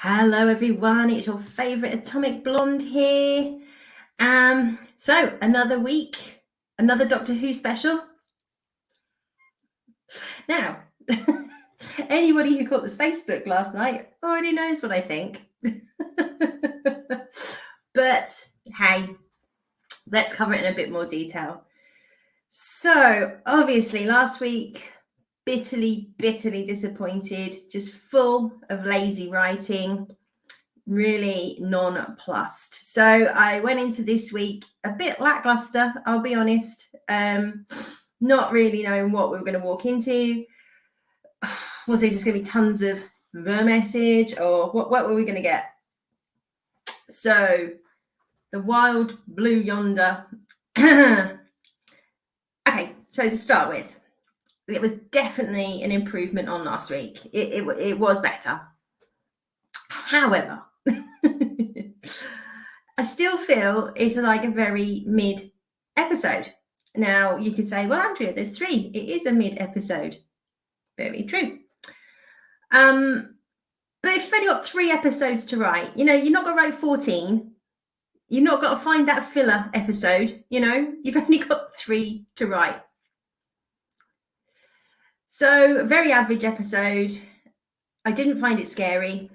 Hello everyone, it's your favourite Atomic Blonde here. So another week, another Doctor Who special. Now, anybody who caught the Facebook last night already knows what I think. But hey, let's cover it in a bit more detail. So obviously last week, bitterly disappointed, just full of lazy writing. Really nonplussed. So I went into this week a bit lackluster, I'll be honest. Not really knowing what we were going to walk into. Was it just going to be tons of the message, or what were we going to get? So the wild blue yonder. Okay, so to start with, it was definitely an improvement on last week. It was better. However, I still feel it's like a very mid episode. Now you could say, well, Andrea, there's 3. It is a mid episode. Very true. But if you've only got 3 episodes to write, you're not going to write 14. You've not got to find that filler episode. You've only got 3 to write. So very average episode. I didn't find it scary.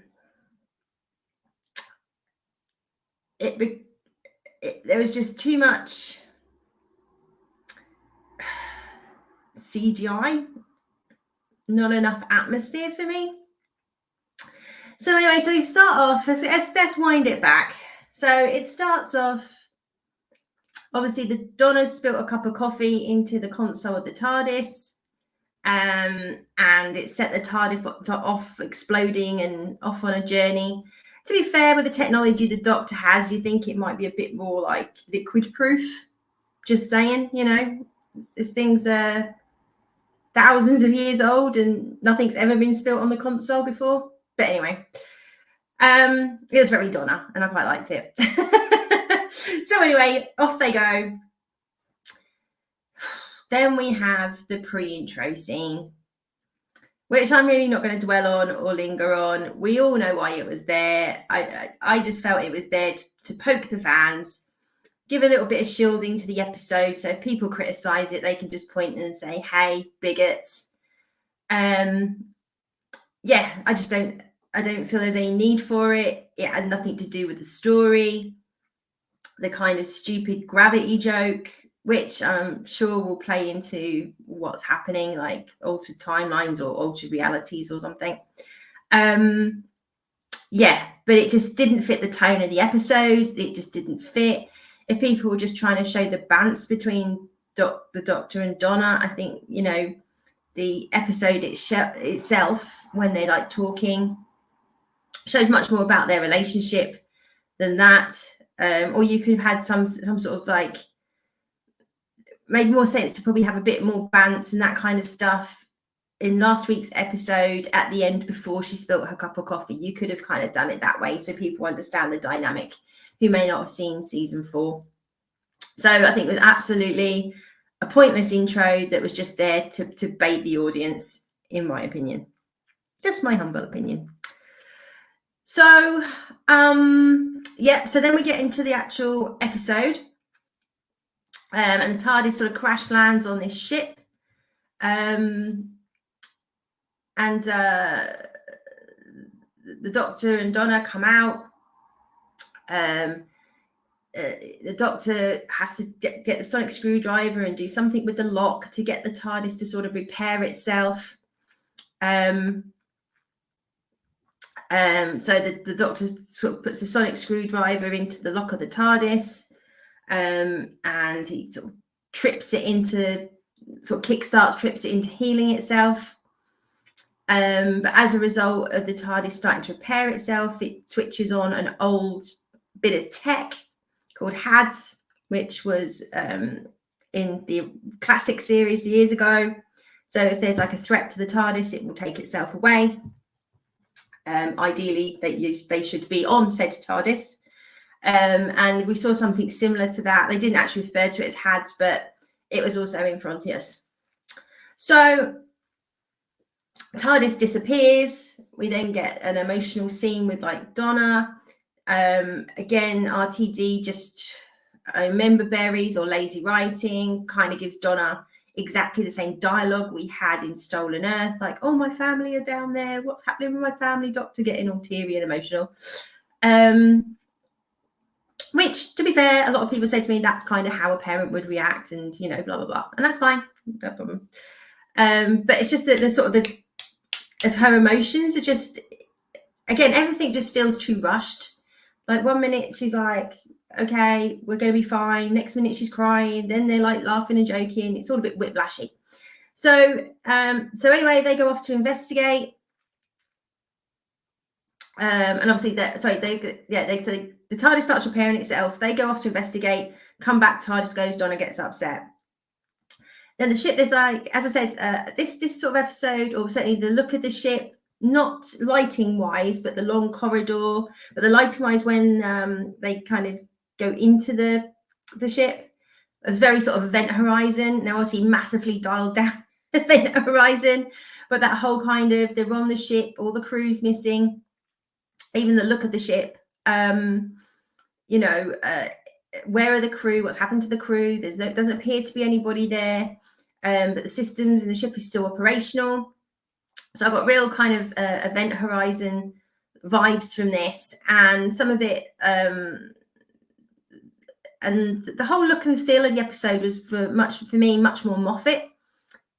There was just too much CGI, not enough atmosphere for me. So anyway, so we start off, let's wind it back. So it starts off, obviously the Donna's spilt a cup of coffee into the console of the TARDIS, and it set the TARDIS off exploding and off on a journey. To be fair, with the technology the Doctor has, you think it might be a bit more like liquid proof. Just saying, this thing's thousands of years old and nothing's ever been spilt on the console before. But anyway, it was very Donna and I quite liked it. So anyway, off they go. Then we have the pre-intro scene, which I'm really not going to dwell on or linger on. We all know why it was there. I just felt it was there to poke the fans, give a little bit of shielding to the episode. So if people criticize it, they can just point and say, hey, bigots. I don't feel there's any need for it. It had nothing to do with the story. The kind of stupid gravity joke, which I'm sure will play into what's happening, like altered timelines or altered realities or something. But it just didn't fit the tone of the episode. It just didn't fit. If people were just trying to show the balance between the Doctor and Donna, I think, the episode itself, when they're like talking, shows much more about their relationship than that. Or you could have had some sort of like, made more sense to probably have a bit more balance and that kind of stuff in last week's episode at the end before she spilt her cup of coffee. You could have kind of done it that way so people understand the dynamic who may not have seen season 4. So I think it was absolutely a pointless intro that was just there to bait the audience, in my opinion. Just my humble opinion. So, so then we get into the actual episode. And the TARDIS sort of crash lands on this ship. And the Doctor and Donna come out. The Doctor has to get the sonic screwdriver and do something with the lock to get the TARDIS to sort of repair itself. So the Doctor sort of puts the sonic screwdriver into the lock of the TARDIS, and he sort of trips it into healing itself. But as a result of the TARDIS starting to repair itself, it switches on an old bit of tech called HADS, which was in the classic series years ago. So if there's like a threat to the TARDIS, it will take itself away. Ideally, they should be on said TARDIS. And we saw something similar to that. They didn't actually refer to it as HADS, but it was also in Frontiers. So TARDIS disappears. We then get an emotional scene with like Donna. Again, RTD just member berries or lazy writing, kind of gives Donna exactly the same dialogue we had in Stolen Earth, like, oh, my family are down there, what's happening with my family, Doctor, getting all teary and emotional. Which, to be fair, a lot of people say to me that's kind of how a parent would react, and you know, blah blah blah, and that's fine, no problem. But it's just that the sort of her emotions are just, again, everything just feels too rushed. Like one minute she's like, okay, we're going to be fine. Next minute she's crying. Then they're like laughing and joking. It's all a bit whiplashy. So anyway, they go off to investigate. And obviously the TARDIS starts repairing itself. They go off to investigate, come back, TARDIS goes, Donna gets upset. Then the ship is like, as I said, this sort of episode, or certainly the look of the ship, not lighting wise, but the long corridor, but the lighting wise when they kind of go into the ship, a very sort of event horizon. Now obviously massively dialed down event horizon, but that whole kind of, they're on the ship, all the crew's missing, even the look of the ship, you know, where are the crew, what's happened to the crew, doesn't appear to be anybody there, but the systems in the ship is still operational. So I've got real kind of event horizon vibes from this, and some of it, and the whole look and feel of the episode was for me much more Moffat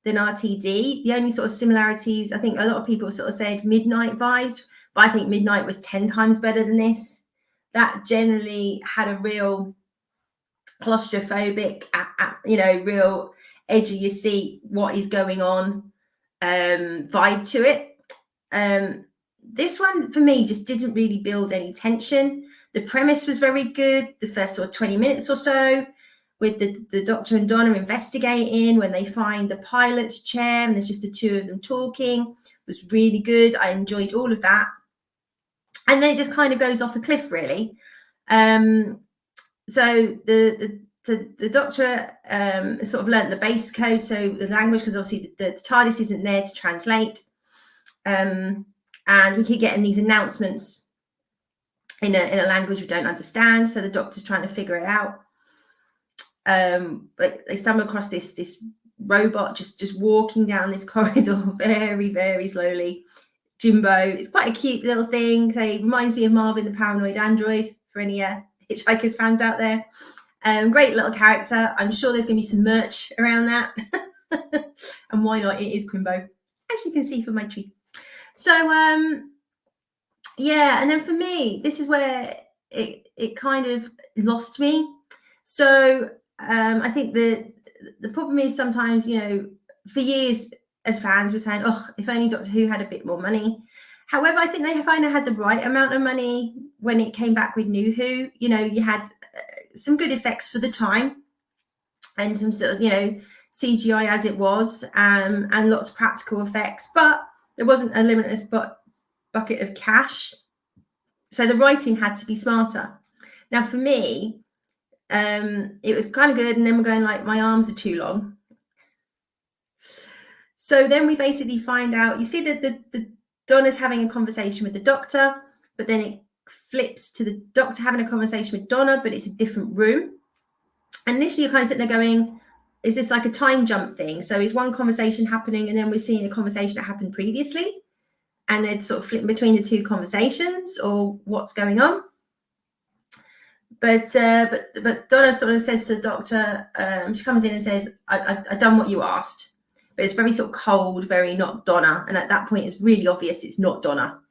than RTD. The only sort of similarities, I think a lot of people sort of said Midnight vibes, but I think Midnight was 10 times better than this. That generally had a real claustrophobic, you know, real edge of your seat, what is going on vibe to it. This one for me just didn't really build any tension. The premise was very good, the first sort of 20 minutes or so, with the Doctor and Donna investigating when they find the pilot's chair and there's just the two of them talking, was really good. I enjoyed all of that. And then it just kind of goes off a cliff, really. So the Doctor sort of learnt the base code, so the language, because obviously the TARDIS isn't there to translate. And we keep getting these announcements in a language we don't understand. So the Doctor's trying to figure it out. But they stumble across this robot just walking down this corridor very, very slowly. Jimbo, it's quite a cute little thing. So it reminds me of Marvin the Paranoid Android, for any Hitchhikers fans out there. Great little character. I'm sure there's going to be some merch around that. And why not? It is Quimbo, as you can see from my tree. So yeah, and then for me, this is where it kind of lost me. So I think the problem is sometimes, you know, for years as fans we're saying, oh, if only Doctor Who had a bit more money. However, I think they kind of had the right amount of money when it came back with New Who. You know, you had some good effects for the time and some sort of, you know, CGI as it was, and lots of practical effects, but there wasn't a limitless bucket of cash. So the writing had to be smarter. Now, for me, it was kind of good, and then we're going like, my arms are too long. So then we basically find out, you see that the Donna's having a conversation with the Doctor, but then it flips to the Doctor having a conversation with Donna, but it's a different room. And initially you're kind of sitting there going, is this like a time jump thing? So is one conversation happening and then we're seeing a conversation that happened previously, and they're sort of flipping between the two conversations, or what's going on? But Donna sort of says to the Doctor, she comes in and says, I've done what you asked. But it's very sort of cold, very not Donna. And at that point, it's really obvious it's not Donna.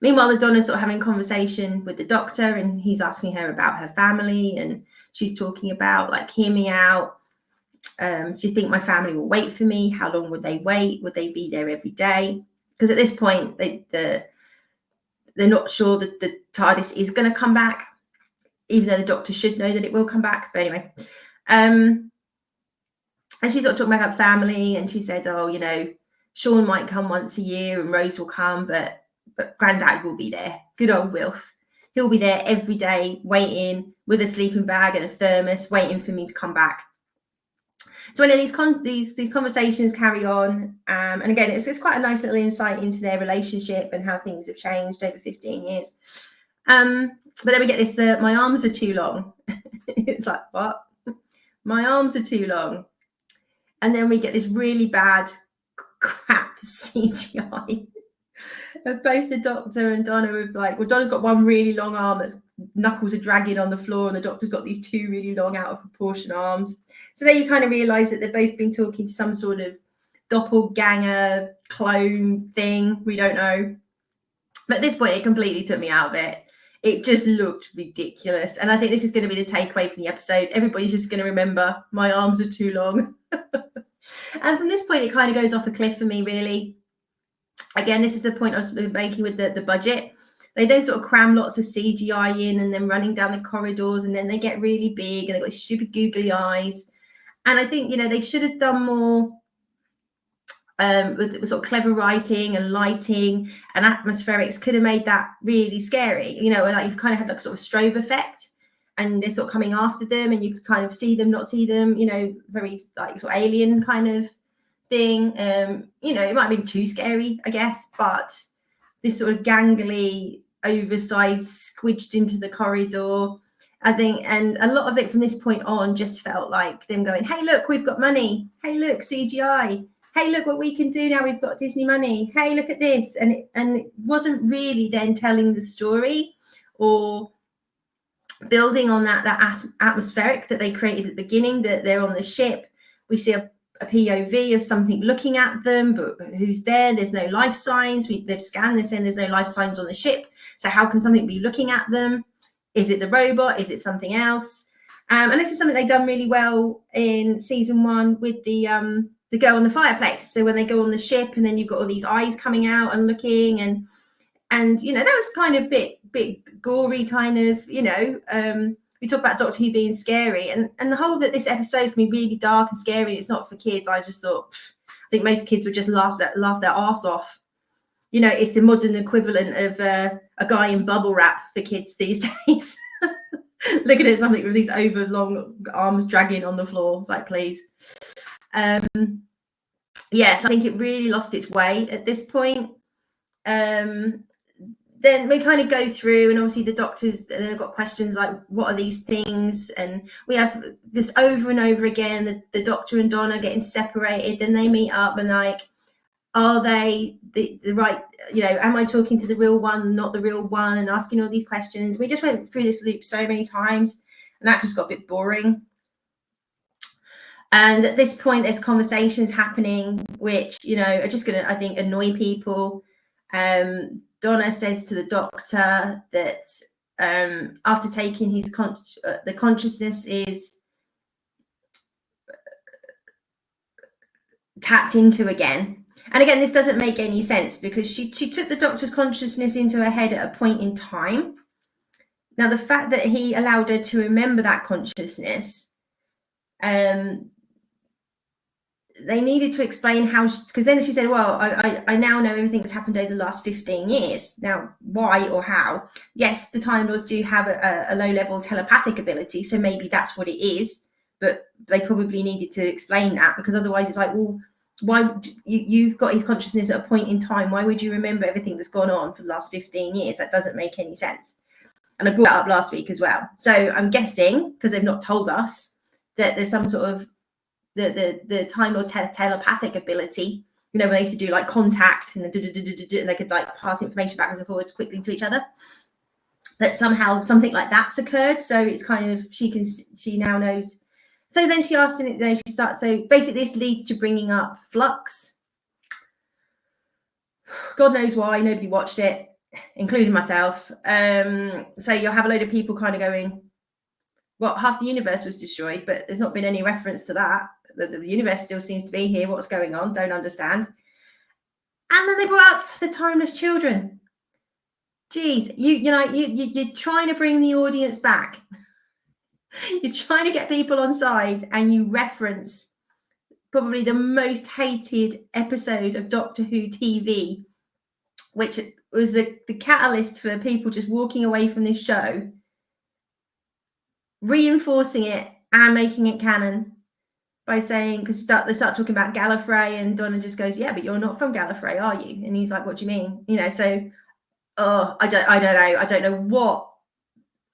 Meanwhile, the Donna's sort of having a conversation with the Doctor, and he's asking her about her family, and she's talking about, like, hear me out. Do you think my family will wait for me? How long would they wait? Would they be there every day? Because at this point, they're not sure that the TARDIS is going to come back, even though the Doctor should know that it will come back. But anyway, and she's sort of talking about her family, and she said, oh, you know, Sean might come once a year and Rose will come, but Grandad will be there. Good old Wilf. He'll be there every day, waiting with a sleeping bag and a thermos, waiting for me to come back. So anyway, these conversations carry on, and again, it's quite a nice little insight into their relationship and how things have changed over 15 years. But then we get this: my arms are too long. It's like, what? My arms are too long. And then we get this really bad crap CGI of both the Doctor and Donna. With like, well, Donna's got one really long arm that's knuckles are dragging on the floor, and the Doctor's got these two really long, out of proportion arms. So there you kind of realise that they've both been talking to some sort of doppelganger clone thing. We don't know. But at this point, it completely took me out of it. It just looked ridiculous. And I think this is going to be the takeaway from the episode. Everybody's just going to remember, my arms are too long. And from this point, it kind of goes off a cliff for me, really. Again, this is the point I was making with the budget. They then sort of cram lots of CGI in, and then running down the corridors, and then they get really big and they've got stupid googly eyes. And I think, they should have done more with sort of clever writing and lighting and atmospherics. Could have made that really scary, like you've kind of had like sort of strobe effect, and they're sort of coming after them, and you could kind of see them, not see them, very like sort of alien kind of thing. It might have been too scary, I guess, but this sort of gangly, oversized, squidged into the corridor, I think, and a lot of it from this point on just felt like them going, hey, look, we've got money. Hey, look, CGI. Hey, look what we can do now. We've got Disney money. Hey, look at this. And it wasn't really then telling the story or building on that atmospheric that they created at the beginning, that they're on the ship. We see a POV of something looking at them, but who's there? There's no life signs. They've scanned this in. There's no life signs on the ship. So how can something be looking at them? Is it the robot? Is it something else? And this is something they've done really well in season 1 with the girl on the fireplace. So when they go on the ship, and then you've got all these eyes coming out and looking, and that was kind of bit gory, kind of, we talk about Doctor Who being scary, and the whole that this episode is going to be really dark and scary. It's not for kids. I just thought, I think most kids would just laugh their arse off. It's the modern equivalent of a guy in bubble wrap for kids these days. Looking at something with these over long arms dragging on the floor. It's like, please. Yes, I think it really lost its way at this point. Then we kind of go through, and obviously the Doctors, they've got questions like, what are these things? And we have this over and over again, the Doctor and Donna getting separated, then they meet up, and like, are they the right, am I talking to the real one, not the real one, and asking all these questions. We just went through this loop so many times, and that just got a bit boring. And at this point, there's conversations happening which, are just going to, I think, annoy people. Donna says to the Doctor that after taking his the consciousness is tapped into again. And again, this doesn't make any sense, because she took the Doctor's consciousness into her head at a point in time. Now, the fact that he allowed her to remember that consciousness, they needed to explain how, because then she said, well, I now know everything that's happened over the last 15 years. Now, why or how? Yes, the Time Lords do have a low-level telepathic ability, so maybe that's what it is, but they probably needed to explain that, because otherwise it's like, well, why you've got his consciousness at a point in time, why would you remember everything that's gone on for the last 15 years? That doesn't make any sense. And I brought that up last week as well. So I'm guessing, because they've not told us, that there's some sort of the Time Lord telepathic ability, when they used to do like contact, and they could like pass information backwards and forwards quickly to each other, that somehow something like that's occurred. So it's kind of, she now knows. So then she asks, and then she starts, so basically this leads to bringing up Flux. God knows why, nobody watched it, including myself. So you'll have a load of people kind of going, well, half the universe was destroyed, but there's not been any reference to that. The universe still seems to be here. What's going on? Don't understand. And then they brought up the timeless children. Geez, you're trying to bring the audience back. You're trying to get people on side, and you reference probably the most hated episode of Doctor Who TV, which was the catalyst for people just walking away from this show, reinforcing it and making it canon by saying, because they start talking about Gallifrey, and Donna just goes, yeah, but you're not from Gallifrey, are you? And he's like, what do you mean? You know, so I don't know what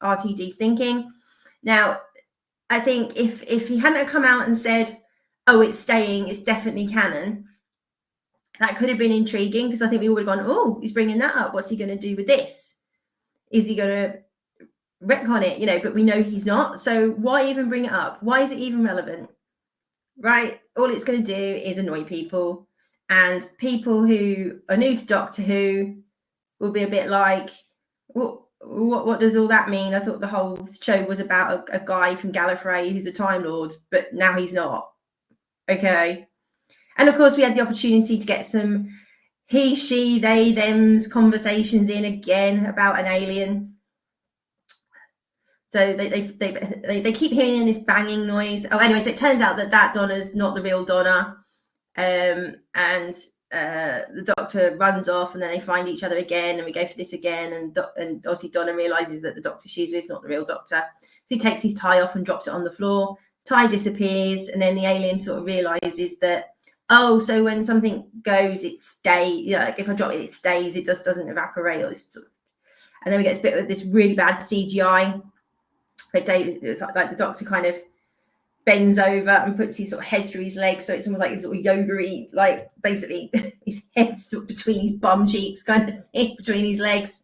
RTD's thinking. Now, I think if he hadn't come out and said, oh, it's staying, it's definitely canon, that could have been intriguing, because I think we would have gone, oh, he's bringing that up. What's he going to do with this? Is he going to retcon it? You know, but we know he's not. So why even bring it up? Why is it even relevant? Right? All it's going to do is annoy people. And people who are new to Doctor Who will be a bit like, what does all that mean? I thought the whole show was about a guy from Gallifrey who's a Time Lord, but now he's not. Okay. And of course, we had the opportunity to get some he, she, they, them's conversations in again about an alien. So they keep hearing this banging noise. Oh, anyways, it turns out that Donna's not the real Donna. And the Doctor runs off, and then they find each other again, and we go for this again. And obviously Donna realizes that the Doctor she's with is not the real Doctor. So he takes his tie off and drops it on the floor. Tie disappears, and then the alien sort of realizes that, oh, so when something goes, it stays. Like if I drop it, it stays. It just doesn't evaporate. Or this sort of... And then we get a bit of this really bad CGI. But David, it's like the Doctor kind of bends over and puts his sort of head through his legs, so it's almost like his sort of yoga-y, like basically his head's sort of between his bum cheeks, kind of thing, between his legs,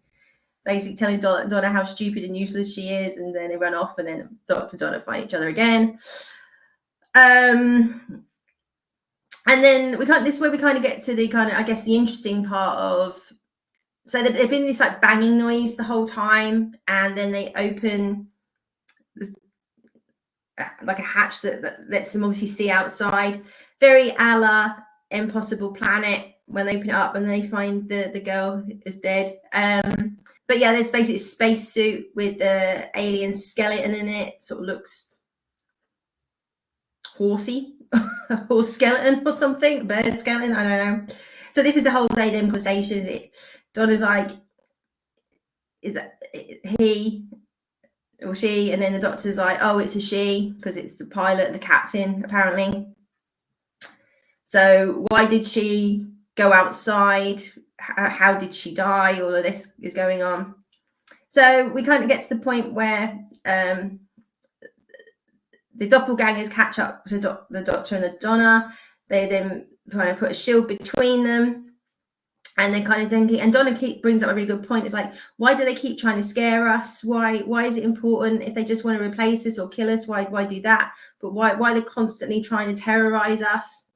basically telling Donna how stupid and useless she is, and then they run off, and then Doctor Donna find each other again. And then this is where we kind of get to the kind of, I guess, the interesting part of, so there've been this like banging noise the whole time, and then they open like a hatch that lets them obviously see outside, very a la Impossible Planet, when they open it up and they find the girl is dead. But yeah, there's basically a spacesuit with the alien skeleton in it. Sort of looks horsey, horse skeleton or something, bird skeleton, I don't know. So this is the whole day them conversations. Donna's like, is that he or she? And then the Doctor's like, oh, it's a she, because it's the pilot, the captain, apparently. So why did she go outside? How did she die? All of this is going on. So we kind of get to the point where the doppelgangers catch up to the Doctor and the Donna. They then kind of put a shield between them. And they're kind of thinking, and Donna brings up a really good point. It's like, why do they keep trying to scare us? Why is it important? If they just want to replace us or kill us, why do that? But why they're constantly trying to terrorize us?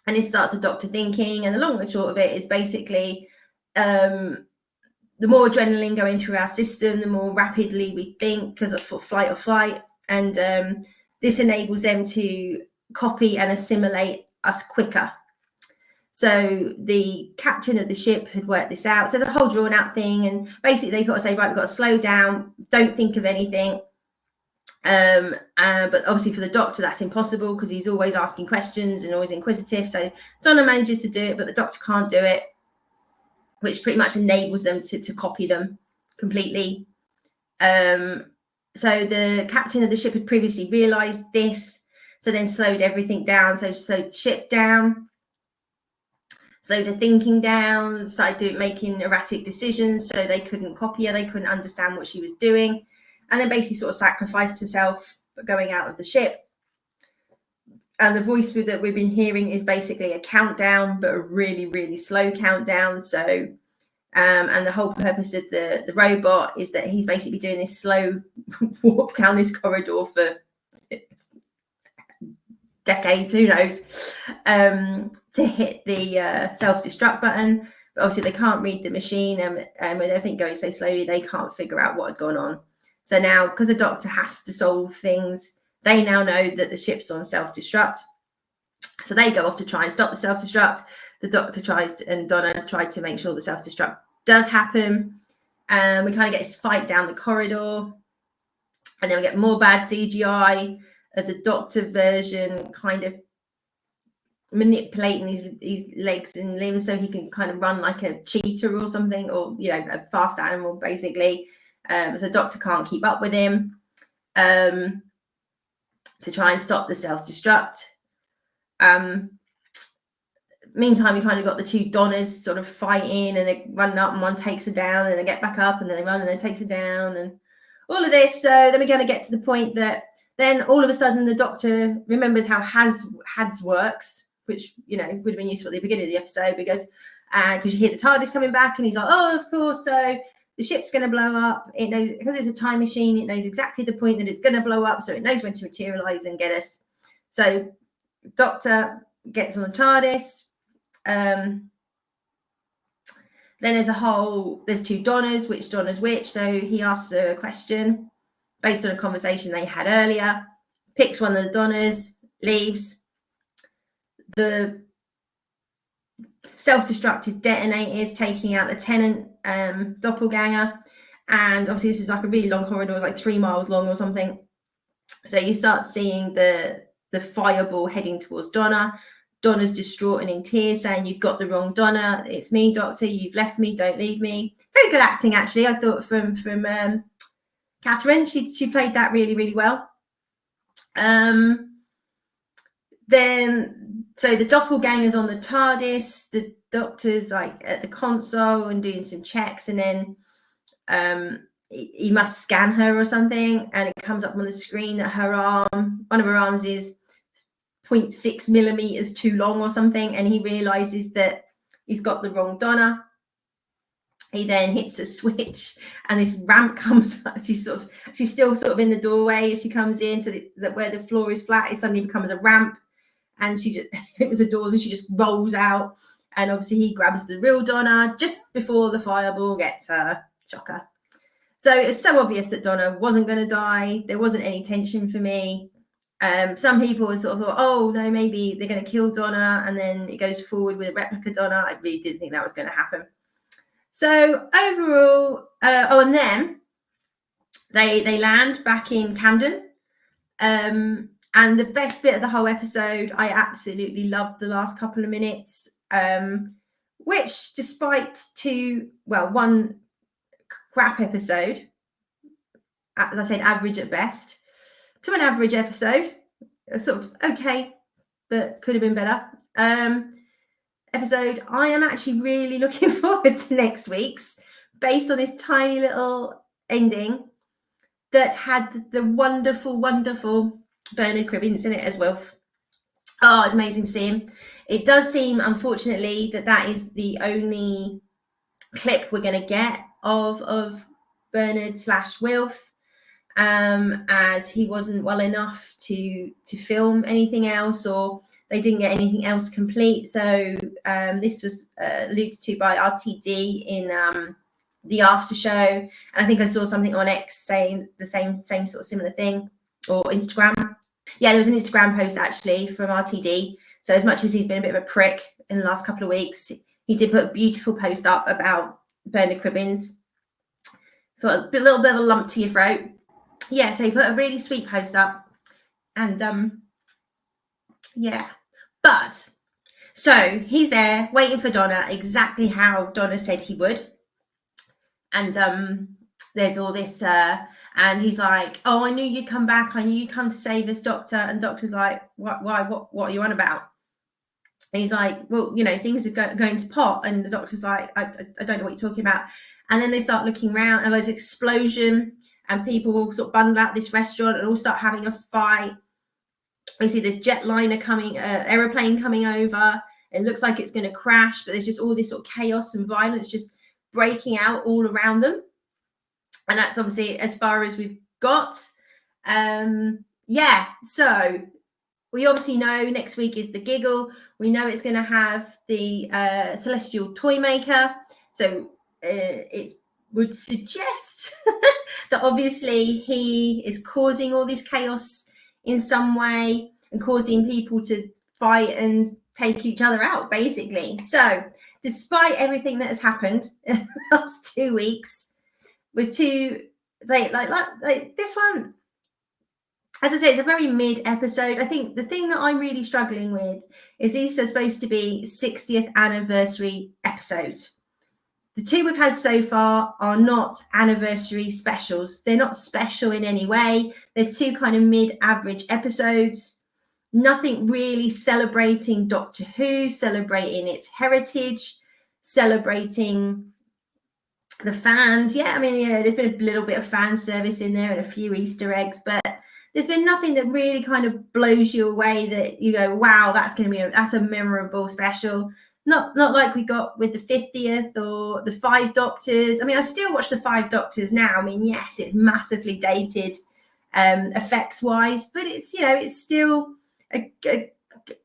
And it starts the Doctor thinking, and the long and short of it is basically, the more adrenaline going through our system, the more rapidly we think, because of fight or flight. And this enables them to copy and assimilate us quicker. So the captain of the ship had worked this out. So the whole drawn out thing, and basically they've got to say, right, we've got to slow down, don't think of anything. But obviously for the Doctor, that's impossible, because he's always asking questions and always inquisitive. So Donna manages to do it, but the Doctor can't do it, which pretty much enables them to copy them completely. So the captain of the ship had previously realized this, so then slowed everything down. So slowed the ship down, slowed the thinking down, started making erratic decisions, so they couldn't copy her, they couldn't understand what she was doing, and then basically sort of sacrificed herself going out of the ship. And the voice that we've been hearing is basically a countdown, but a really, really slow countdown. So, and the whole purpose of the robot is that he's basically doing this slow walk down this corridor for decades, who knows, to hit the self-destruct button. But obviously they can't read the machine, and with everything going so slowly, they can't figure out what had gone on. So now, because the Doctor has to solve things, they now know that the ship's on self-destruct. So they go off to try and stop the self-destruct. The Doctor and Donna tried to make sure the self-destruct does happen. And we kind of get this fight down the corridor, and then we get more bad CGI of the Doctor version kind of manipulating his legs and limbs so he can kind of run like a cheetah or something, or a fast animal basically. So the Doctor can't keep up with him. So to try and stop the self-destruct. Meantime, we kind of got the two Donners sort of fighting, and they run up, and one takes her down, and they get back up, and then they run, and then takes her down, and all of this. So then we're going to get to the point that then all of a sudden the Doctor remembers how HADS works, which, you know, would have been useful at the beginning of the episode, because you hear the TARDIS coming back, and he's like, oh, of course, so the ship's going to blow up. It knows, because it's a time machine, it knows exactly the point that it's going to blow up, so it knows when to materialize and get us. So Doctor gets on the TARDIS. Then there's two Donners, which Donna's which. So he asks her a question based on a conversation they had earlier, picks one of the Donners, leaves. The self-destruct is detonated, taking out the Tennant doppelganger. And obviously this is like a really long corridor, like 3 miles long or something. So you start seeing the fireball heading towards Donna. Donna's distraught and in tears, saying, you've got the wrong Donna. It's me, Doctor. You've left me. Don't leave me. Very good acting, actually. I thought from Catherine. She played that really, really well. Then, so the doppelganger's on the TARDIS. The Doctor's like at the console and doing some checks, and then he must scan her or something, and it comes up on the screen that one of her arms is 0.6 millimeters too long or something, and he realizes that he's got the wrong Donna. He then hits a switch, and this ramp comes up. She's still sort of in the doorway as she comes in, so that where the floor is flat, it suddenly becomes a ramp, and it was the doors, and she just rolls out, and obviously he grabs the real Donna just before the fireball gets her. Shocker. So it's so obvious that Donna wasn't going to die. There wasn't any tension for me. Some people sort of thought, oh no, maybe they're going to kill Donna, and then it goes forward with a replica Donna. I really didn't think that was going to happen. So overall, and then they land back in Camden, and the best bit of the whole episode, I absolutely loved the last couple of minutes, which, despite one crap episode, as I said, average at best, to an average episode, sort of okay, but could have been better. Episode, I am actually really looking forward to next week's, based on this tiny little ending that had the wonderful, wonderful Bernard Cribbins in it as well. Oh, it's amazing to see him. It does seem, unfortunately, that is the only clip we're going to get of Bernard/Wilf. As he wasn't well enough to film anything else, or they didn't get anything else complete. So this was alluded to by RTD in the after show, and I think I saw something on X saying the same sort of similar thing, or Instagram. Yeah, there was an Instagram post actually from RTD. So as much as he's been a bit of a prick in the last couple of weeks, he did put a beautiful post up about Bernard Cribbins. So a little bit of a lump to your throat. Yeah, so he put a really sweet post up, and yeah, but so he's there waiting for Donna, exactly how Donna said he would, and there's all this, and he's like, oh, I knew you'd come back, I knew you'd come to save us, Doctor. And Doctor's like, what are you on about? And he's like, well, you know, things are going to pot. And the Doctor's like, I don't know what you're talking about. And then they start looking around, and there's an explosion, and people all sort of bundle out this restaurant and all start having a fight. We see this jetliner coming, aeroplane coming over. It looks like it's going to crash, but there's just all this sort of chaos and violence just breaking out all around them. And that's obviously as far as we've got. Yeah, so we obviously know next week is the giggle. We know it's going to have the Celestial Toy Maker. So it would suggest that obviously he is causing all this chaos in some way and causing people to fight and take each other out, basically. So despite everything that has happened in the last 2 weeks, with like this one, as I say, it's a very mid episode. I think the thing that I'm really struggling with is these are supposed to be 60th anniversary episodes. The two we've had so far are not anniversary specials. They're not special in any way. They're two kind of mid-average episodes. Nothing really celebrating Doctor Who, celebrating its heritage, celebrating the fans. Yeah, I mean, you know, there's been a little bit of fan service in there and a few Easter eggs, but there's been nothing that really kind of blows you away that you go, wow, that's going to be that's a memorable special. Not like we got with the 50th or the 5 Doctors. I mean, I still watch the 5 Doctors now. I mean, yes, it's massively dated effects wise, but it's, you know, it's still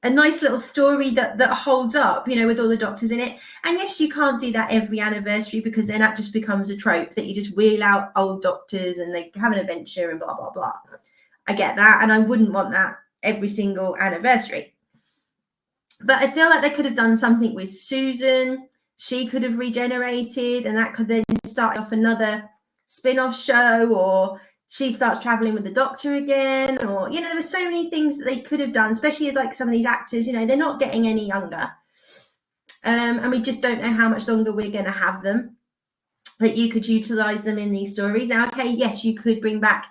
a nice little story that holds up, you know, with all the Doctors in it. And yes, you can't do that every anniversary, because then that just becomes a trope that you just wheel out old Doctors and they have an adventure and blah blah blah. I get that, and I wouldn't want that every single anniversary. But I feel like they could have done something with Susan. She could have regenerated, and that could then start off another spin-off show, or she starts traveling with the Doctor again, or, you know, there were so many things that they could have done, especially like some of these actors, you know, they're not getting any younger. And we just don't know how much longer we're going to have them, that you could utilize them in these stories. Now, okay, yes, you could bring back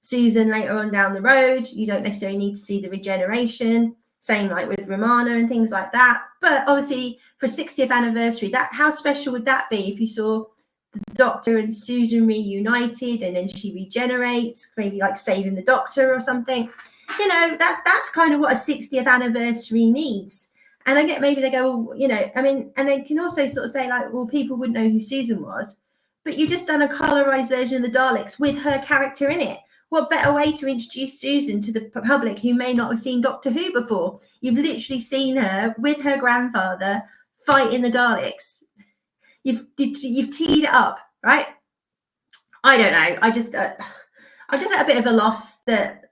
Susan later on down the road. You don't necessarily need to see the regeneration. Same like with Romana and things like that. But obviously for 60th anniversary, that, how special would that be if you saw the Doctor and Susan reunited and then she regenerates, maybe like saving the Doctor or something? You know, that's kind of what a 60th anniversary needs. And I get maybe they go, well, you know, I mean, and they can also sort of say like, well, people wouldn't know who Susan was, but you just done a colorized version of the Daleks with her character in it. What better way to introduce Susan to the public who may not have seen Doctor Who before? You've literally seen her with her grandfather fighting the Daleks. You've teed it up, right? I don't know. I'm just at a bit of a loss that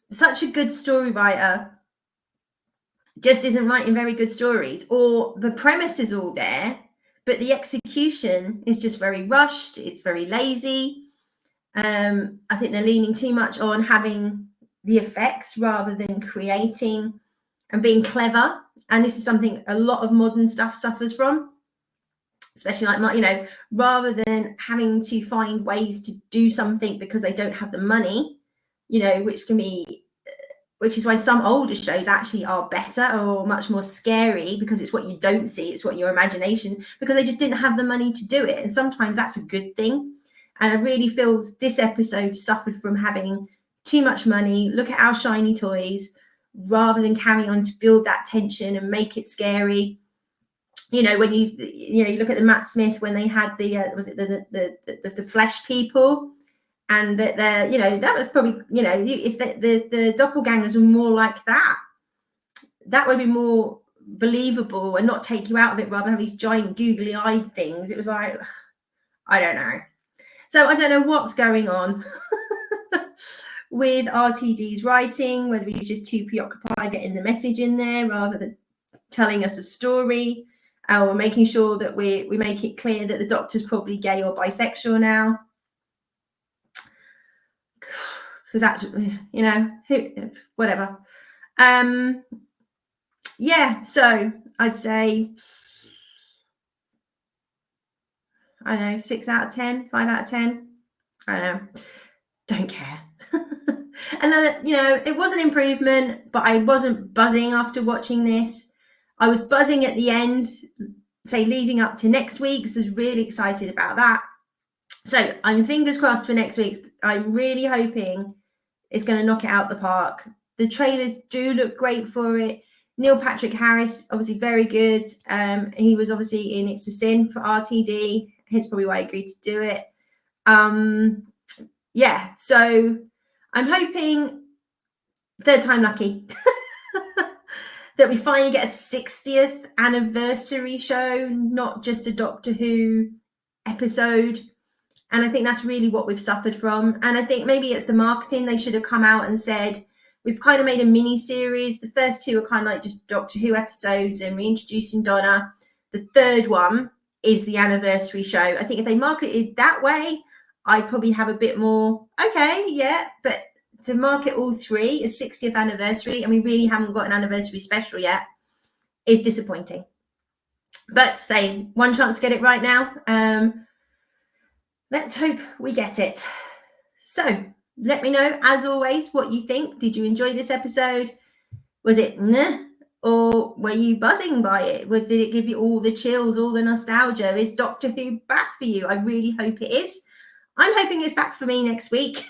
such a good story writer just isn't writing very good stories, or the premise is all there, but the execution is just very rushed. It's very lazy. I think they're leaning too much on having the effects rather than creating and being clever. And this is something a lot of modern stuff suffers from, especially like, you know, rather than having to find ways to do something because they don't have the money, you know, which is why some older shows actually are better or much more scary, because it's what you don't see, it's what your imagination, because they just didn't have the money to do it. And sometimes that's a good thing. And I really feel this episode suffered from having too much money. Look at our shiny toys, rather than carry on to build that tension and make it scary. You know, when you look at the Matt Smith, when they had the was it the flesh people, and that they're, you know, that was probably, you know, if the doppelgangers were more like that, that would be more believable and not take you out of it, rather than have these giant googly-eyed things. It was like, I don't know. So I don't know what's going on with RTD's writing, whether he's just too preoccupied getting the message in there rather than telling us a story, or making sure that we make it clear that the Doctor's probably gay or bisexual now. Because that's, you know, whatever. Yeah, so I'd say, I don't know, 6 out of 10, 5 out of 10. I don't know. Don't care. And then, you know, it was an improvement, but I wasn't buzzing after watching this. I was buzzing at the end, say leading up to next week's. I was really excited about that. So I'm fingers crossed for next week's. I'm really hoping it's going to knock it out the park. The trailers do look great for it. Neil Patrick Harris, obviously very good. He was obviously in It's a Sin for RTD. Hence probably why I agreed to do it. Yeah, so I'm hoping third time lucky that we finally get a 60th anniversary show, not just a Doctor Who episode. And I think that's really what we've suffered from. And I think maybe it's the marketing. They should have come out and said, we've kind of made a mini series. The first 2 are kind of like just Doctor Who episodes and reintroducing Donna. The third one is the anniversary show. I think if they marketed that way, I'd probably have a bit more, okay, yeah. But to market all 3 as 60th anniversary, and we really haven't got an anniversary special yet, is disappointing. But say one chance to get it right now. Let's hope we get it. So let me know, as always, what you think. Did you enjoy this episode? Was it nah? Or were you buzzing by it? Did it give you all the chills, all the nostalgia? Is Doctor Who back for you? I really hope it is. I'm hoping it's back for me next week.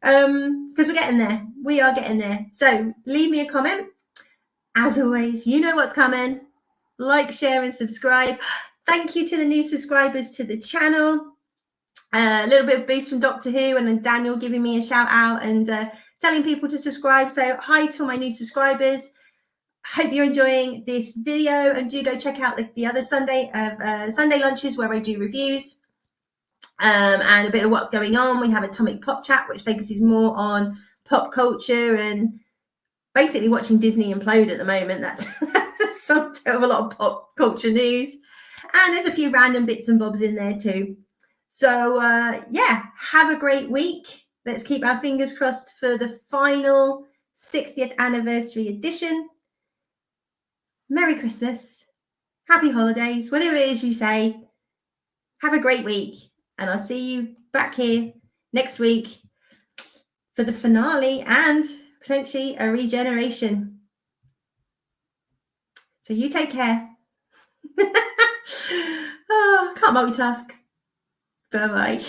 Because we're getting there. We are getting there. So leave me a comment. As always, you know what's coming. Like, share, and subscribe. Thank you to the new subscribers to the channel. A little bit of boost from Doctor Who, and then Daniel giving me a shout out and telling people to subscribe. So hi to all my new subscribers. Hope you're enjoying this video, and do go check out the other Sunday lunches where I do reviews and a bit of what's going on. We have Atomic Pop Chat, which focuses more on pop culture and basically watching Disney implode at the moment. That's sort of a lot of pop culture news, and there's a few random bits and bobs in there too. So yeah, have a great week. Let's keep our fingers crossed for the final 60th anniversary edition. Merry Christmas, happy holidays, whatever it is you say. Have a great week, and I'll see you back here next week for the finale and potentially a regeneration. So you take care. Oh, can't multitask. Bye-bye.